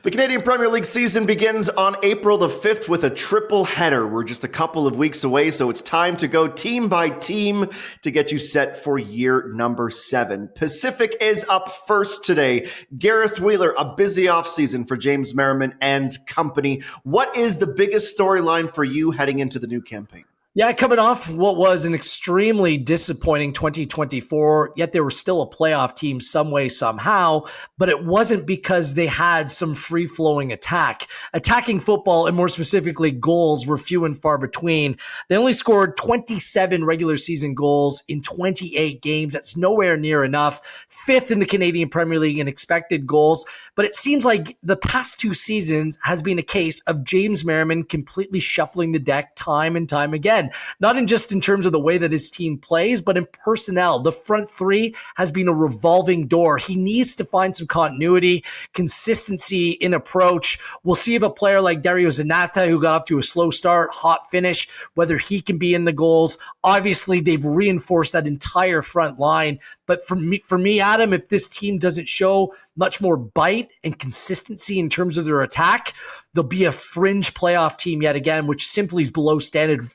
The Canadian Premier League season begins on April the 5th with a triple header. We're just a couple of weeks away, so it's time to go team by team to get you set for year number 7. Pacific is up first today. Gareth Wheeler, a busy offseason for James Merriman and company. What is the biggest storyline for you heading into the new campaign? Yeah, coming off what was an extremely disappointing 2024, yet they were still a playoff team some way, somehow, but it wasn't because they had some free-flowing attack. Attacking football, and more specifically goals, were few and far between. They only scored 27 regular season goals in 28 games. That's nowhere near enough. 5th in the Canadian Premier League in expected goals, but it seems like the past 2 seasons has been a case of James Merriman completely shuffling the deck time and time again. Not just in terms of the way that his team plays, but in personnel. The front three has been a revolving door. He needs to find some continuity, consistency in approach. We'll see if a player like Dario Zanatta, who got off to a slow start, hot finish, whether he can be in the goals. Obviously, they've reinforced that entire front line. But for me, Adam, if this team doesn't show much more bite and consistency in terms of their attack, they'll be a fringe playoff team yet again, which simply is below standard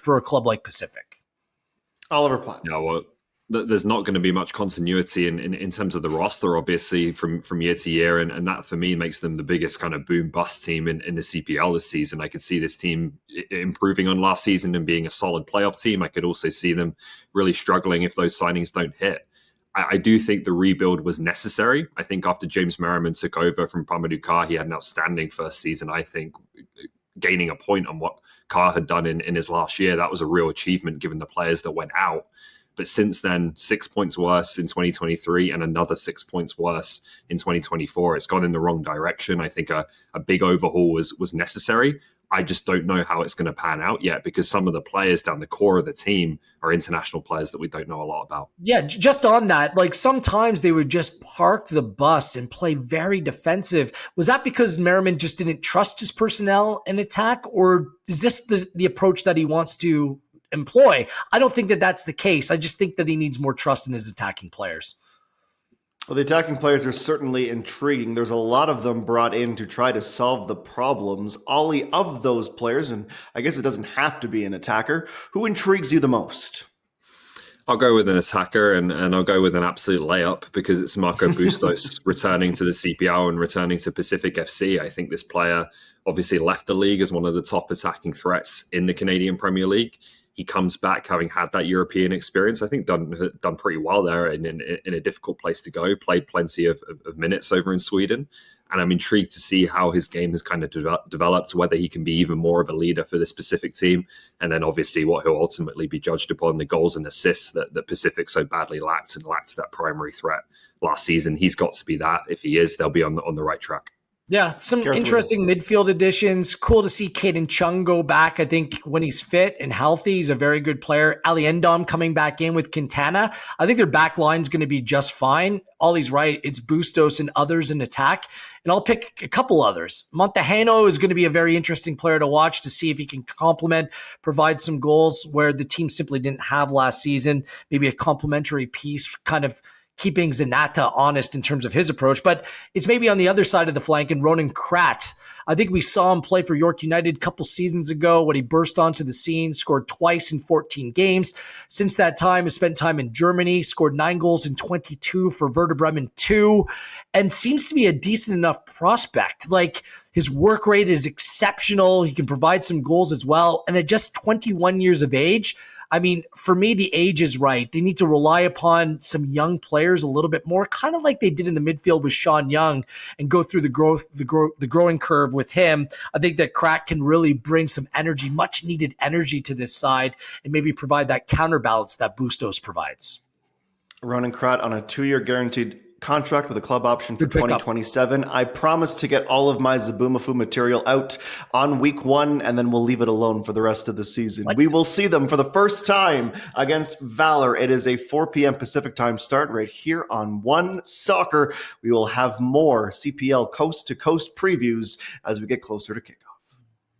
for a club like Pacific. Oliver Platt. Yeah, well, there's not going to be much continuity in terms of the roster, obviously, from year to year. And that, for me, makes them the biggest kind of boom-bust team in the CPL this season. I could see this team improving on last season and being a solid playoff team. I could also see them really struggling if those signings don't hit. I do think the rebuild was necessary. I think after James Merriman took over from Pamadou Carr, he had an outstanding first season. I think gaining a point on what Carr had done in his last year, that was a real achievement given the players that went out. But since then, 6 points worse in 2023 and another 6 points worse in 2024. It's gone in the wrong direction. I think a big overhaul was necessary. I just don't know how it's going to pan out yet because some of the players down the core of the team are international players that we don't know a lot about. Yeah, just on that, like sometimes they would just park the bus and play very defensive. Was that because Merriman just didn't trust his personnel in attack, or is this the approach that he wants to employ? I don't think that that's the case. I just think that he needs more trust in his attacking players. Well, the attacking players are certainly intriguing. There's a lot of them brought in to try to solve the problems. Ollie, of those players, and I guess it doesn't have to be an attacker, who intrigues you the most? I'll go with an attacker, and I'll go with an absolute layup because it's Marco Bustos returning to the CPL and returning to Pacific FC. I think this player obviously left the league as one of the top attacking threats in the Canadian Premier League. He comes back having had that European experience. I think done pretty well there in a difficult place to go. Played plenty of minutes over in Sweden. And I'm intrigued to see how his game has kind of developed, whether he can be even more of a leader for this Pacific team. And then obviously what he'll ultimately be judged upon, the goals and assists that Pacific so badly lacked that primary threat last season. He's got to be that. If he is, they'll be on the right track. Yeah, some interesting midfield additions. Cool to see Caden Chung go back. I think when he's fit and healthy, he's a very good player. Ali Endom coming back in with Quintana. I think their back line's going to be just fine. Ollie's right. It's Bustos and others in attack. And I'll pick a couple others. Montejano is going to be a very interesting player to watch to see if he can complement, provide some goals where the team simply didn't have last season. Maybe a complementary piece, kind of keeping Zanatta honest in terms of his approach, but it's maybe on the other side of the flank. And Ronan Krat, I think we saw him play for York United a couple seasons ago when he burst onto the scene, scored twice in 14 games. Since that time, has spent time in Germany, scored 9 goals in 22 for Werder Bremen 2, and seems to be a decent enough prospect. Like, his work rate is exceptional. He can provide some goals as well. And at just 21 years of age, I mean, for me, the age is right. They need to rely upon some young players a little bit more, kind of like they did in the midfield with Sean Young, and go through the growing curve with him. I think that Crack can really bring some energy, much needed energy to this side, and maybe provide that counterbalance that Bustos provides. Ronan Krat on a 2-year guaranteed contract with a club option for 2027. I promise to get all of my Zabumafu material out on week 1, and then we'll leave it alone for the rest of the season. We will see them for the first time against Valor. It is a 4 p.m. Pacific time start right here on One Soccer. We will have more CPL coast-to-coast previews as we get closer to kickoff.